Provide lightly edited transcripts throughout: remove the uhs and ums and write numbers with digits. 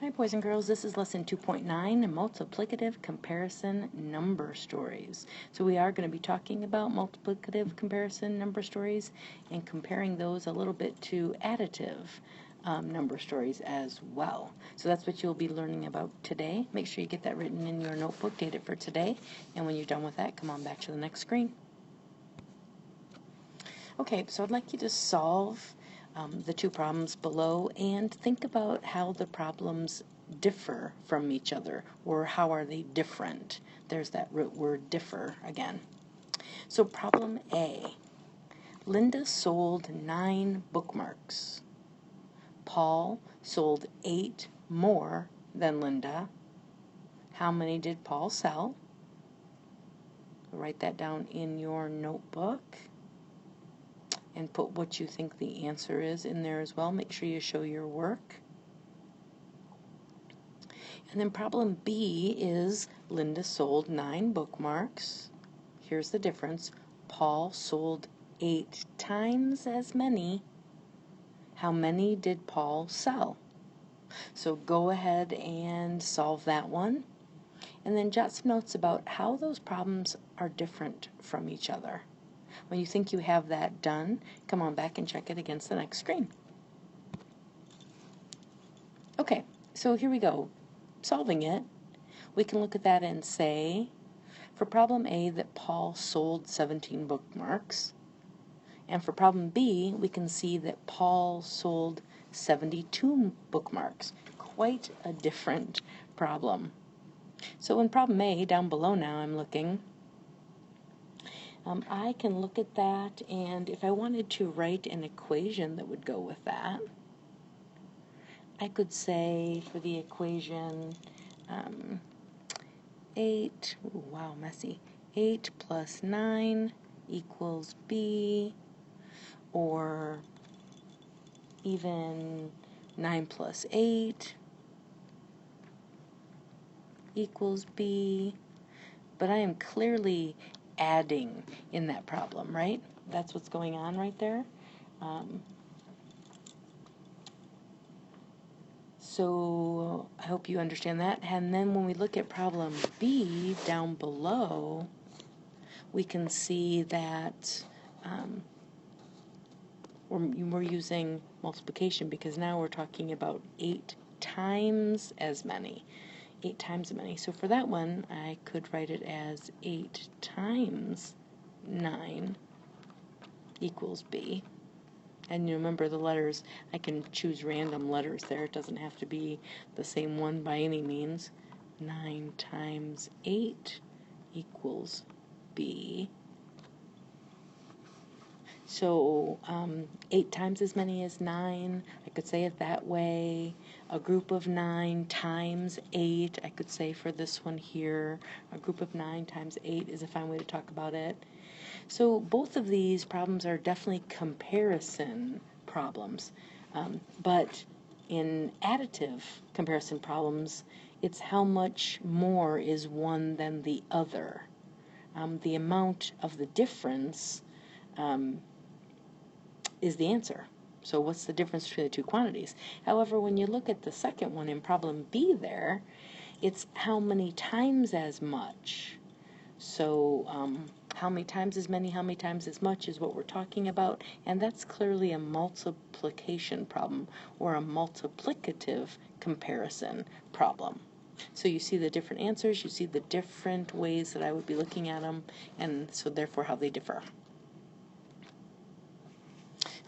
Hi boys and girls, this is lesson 2.9, Multiplicative Comparison Number Stories. So we are going to be talking about multiplicative comparison number stories and comparing those a little bit to additive number stories as well. So that's what you'll be learning about today. Make sure you get that written in your notebook, date it for today, and when you're done with that, come on back to the next screen. Okay, so I'd like you to solve the two problems below and think about how the problems differ from each other, or how are they different. There's that root word differ again. So problem A, Linda sold 9 bookmarks. Paul sold 8 more than Linda. How many did Paul sell? Write that down in your notebook. And put what you think the answer is in there as well. Make sure you show your work. And then problem B is Linda sold 9 bookmarks. Here's the difference. Paul sold 8 times as many. How many did Paul sell? So go ahead and solve that one. And then jot some notes about how those problems are different from each other. When you think you have that done, come on back and check it against the next screen. Okay, so here we go. Solving it, we can look at that and say, for problem A, that Paul sold 17 bookmarks. And for problem B, we can see that Paul sold 72 bookmarks. Quite a different problem. So in problem A, down below now I'm looking, I can look at that, and if I wanted to write an equation that would go with that, I could say for the equation 8 plus 9 equals B, or even 9 plus 8 equals B, but I am clearly adding in that problem, right? That's what's going on right there. So I hope you understand that. And then when we look at problem B down below, we can see that we're using multiplication, because now we're talking about 8 times as many. 8 times as many. So for that one, I could write it as 8 times 9 equals B. And you remember the letters, I can choose random letters there. It doesn't have to be the same one by any means. 9 times 8 equals B. So 8 times as many as 9, I could say it that way. A group of 9 times 8, I could say for this one here, a group of 9 times 8 is a fine way to talk about it. So both of these problems are definitely comparison problems, but in additive comparison problems, it's how much more is one than the other. The amount of the difference is the answer. So what's the difference between the two quantities? However, when you look at the second one in problem B there, it's how many times as much. So how many times as many, how many times as much is what we're talking about, and that's clearly a multiplication problem, or a multiplicative comparison problem. So you see the different answers, you see the different ways that I would be looking at them, and so therefore how they differ.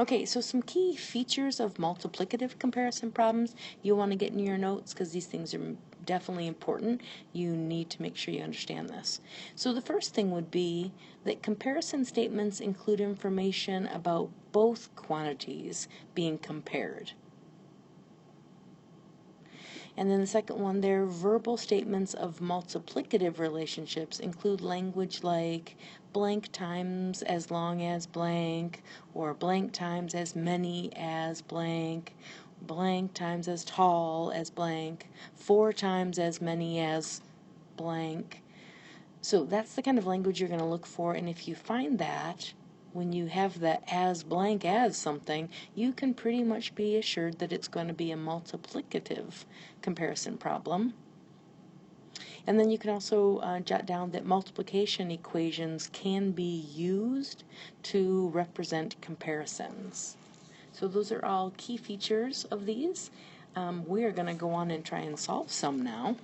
Okay, so some key features of multiplicative comparison problems you want to get in your notes, because these things are definitely important. You need to make sure you understand this. So the first thing would be that comparison statements include information about both quantities being compared. And then the second one, their verbal statements of multiplicative relationships include language like blank times as long as blank, or blank times as many as blank, blank times as tall as blank, 4 times as many as blank. So that's the kind of language you're going to look for, and if you find that, when you have the as blank as something, you can pretty much be assured that it's going to be a multiplicative comparison problem. And then you can also jot down that multiplication equations can be used to represent comparisons. So those are all key features of these. We are going to go on and try and solve some now.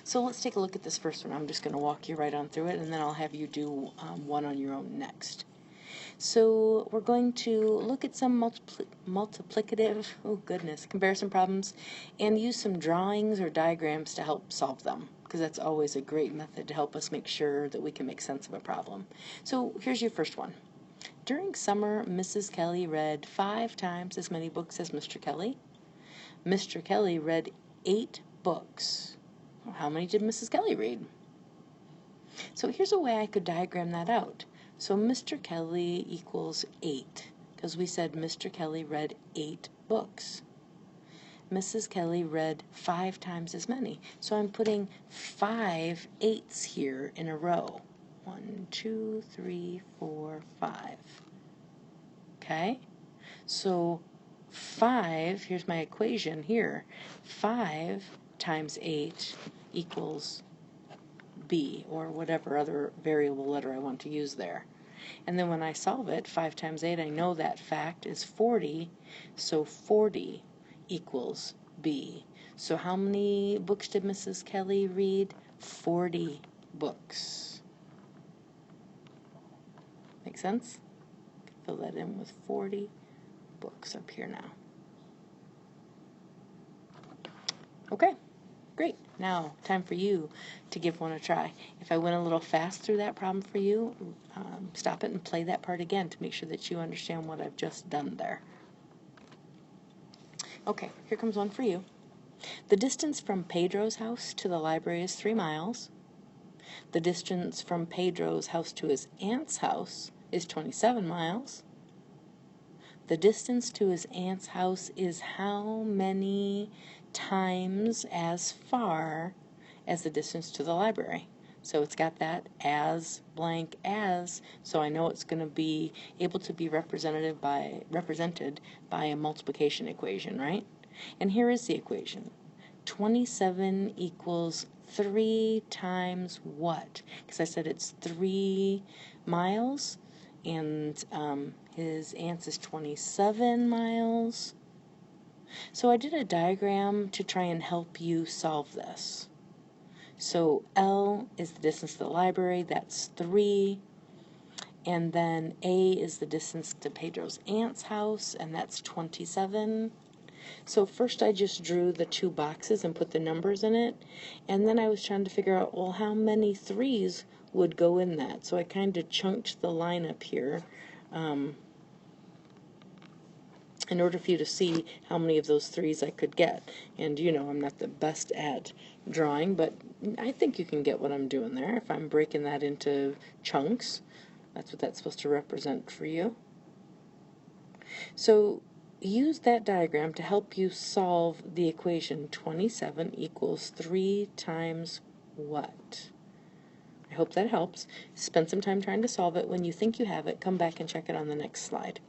So let's take a look at this first one. I'm just going to walk you right on through it, and then I'll have you do one on your own next. So we're going to look at some multiplicative, comparison problems, and use some drawings or diagrams to help solve them, because that's always a great method to help us make sure that we can make sense of a problem. So here's your first one. During summer, Mrs. Kelly read 5 times as many books as Mr. Kelly. Mr. Kelly read 8 books. How many did Mrs. Kelly read? So here's a way I could diagram that out. So Mr. Kelly equals 8, because we said Mr. Kelly read 8 books. Mrs. Kelly read 5 times as many. So I'm putting 5 8s here in a row. 1, 2, 3, 4, 5. Okay? So 5, here's my equation here. 5 times 8 equals B, or whatever other variable letter I want to use there. And then when I solve it, 5 times 8, I know that fact is 40, so 40 equals B. So how many books did Mrs. Kelly read? 40 books. Make sense? Fill that in with 40 books up here now. Okay, great. Now, time for you to give one a try. If I went a little fast through that problem for you, stop it and play that part again to make sure that you understand what I've just done there. Okay, here comes one for you. The distance from Pedro's house to the library is 3 miles. The distance from Pedro's house to his aunt's house is 27 miles. The distance to his aunt's house is how many times as far as the distance to the library? So it's got that as blank as, so I know it's going to be able to be represented by a multiplication equation, right? And here is the equation. 27 equals 3 times what? Because I said it's 3 miles, and his aunt's is 27 miles. So I did a diagram to try and help you solve this. So L is the distance to the library, that's 3. And then A is the distance to Pedro's aunt's house, and that's 27. So first I just drew the 2 boxes and put the numbers in it. And then I was trying to figure out, well, how many 3s would go in that? So I kind of chunked the line up here in order for you to see how many of those 3s I could get. And you know, I'm not the best at drawing, but I think you can get what I'm doing there. If I'm breaking that into chunks, that's what that's supposed to represent for you. So use that diagram to help you solve the equation 27 equals 3 times what? I hope that helps. Spend some time trying to solve it. When you think you have it, come back and check it on the next slide.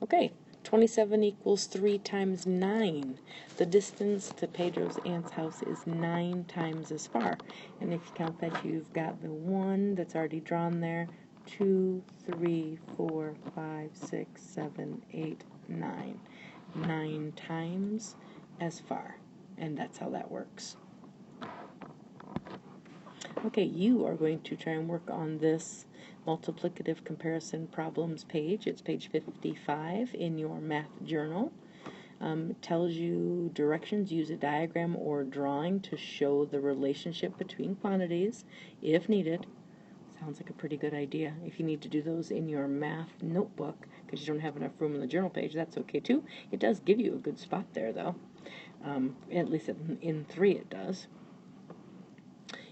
Okay, 27 equals 3 times 9. The distance to Pedro's aunt's house is 9 times as far. And if you count that, you've got the 1 that's already drawn there, 2, 3, 4, 5, 6, 7, 8, 9. 9 times as far. And that's how that works. Okay, you are going to try and work on this multiplicative comparison problems page. It's page 55 in your math journal. It tells you directions. Use a diagram or drawing to show the relationship between quantities if needed. Sounds like a pretty good idea. If you need to do those in your math notebook because you don't have enough room on the journal page, that's okay too. It does give you a good spot there though. At least in 3 it does.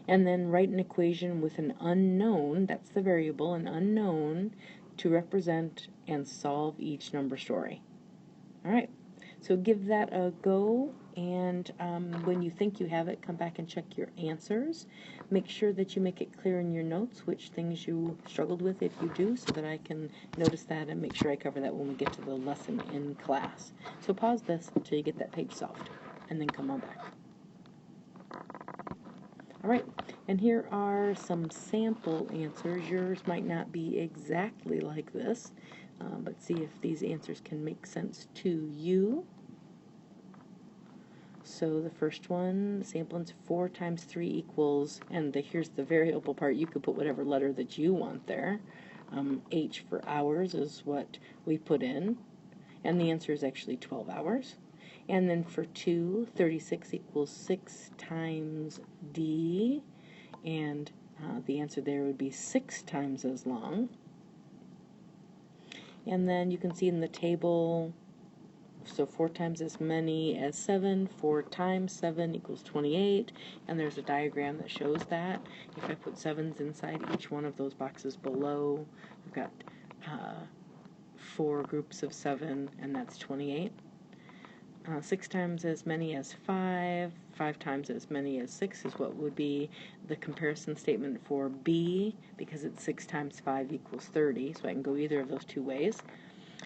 And then write an equation with an unknown, that's the variable, an unknown, to represent and solve each number story. Alright, So give that a go, and when you think you have it, come back and check your answers. Make sure that you make it clear in your notes which things you struggled with if you do, so that I can notice that and make sure I cover that when we get to the lesson in class. So pause this until you get that page solved, and then come on back. All right, and here are some sample answers. Yours might not be exactly like this, but see if these answers can make sense to you. So the first one, the sample is 4 times 3 equals, and here's the variable part. You could put whatever letter that you want there. H for hours is what we put in, and the answer is actually 12 hours. And then for 2, 36 equals 6 times D, and the answer there would be 6 times as long. And then you can see in the table, so 4 times as many as 7, 4 times 7 equals 28, and there's a diagram that shows that. If I put 7s inside each one of those boxes below, we've got 4 groups of 7, and that's 28. 6 times as many as 5, 5 times as many as 6 is what would be the comparison statement for B, because it's 6 times 5 equals 30, so I can go either of those two ways.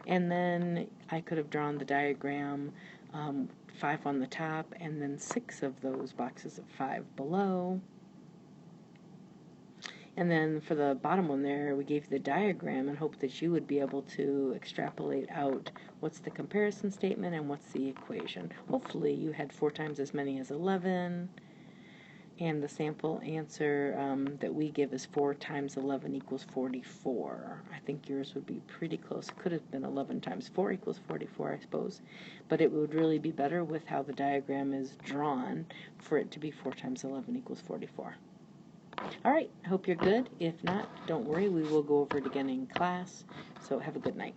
And then I could have drawn the diagram, 5 on the top, and then 6 of those boxes of 5 below. And then for the bottom one there, we gave you the diagram and hoped that you would be able to extrapolate out what's the comparison statement and what's the equation. Hopefully you had 4 times as many as 11, and the sample answer that we give is 4 times 11 equals 44. I think yours would be pretty close. It could have been 11 times 4 equals 44, I suppose. But it would really be better with how the diagram is drawn for it to be 4 times 11 equals 44. All right, I hope you're good. If not, don't worry. We will go over it again in class. So have a good night.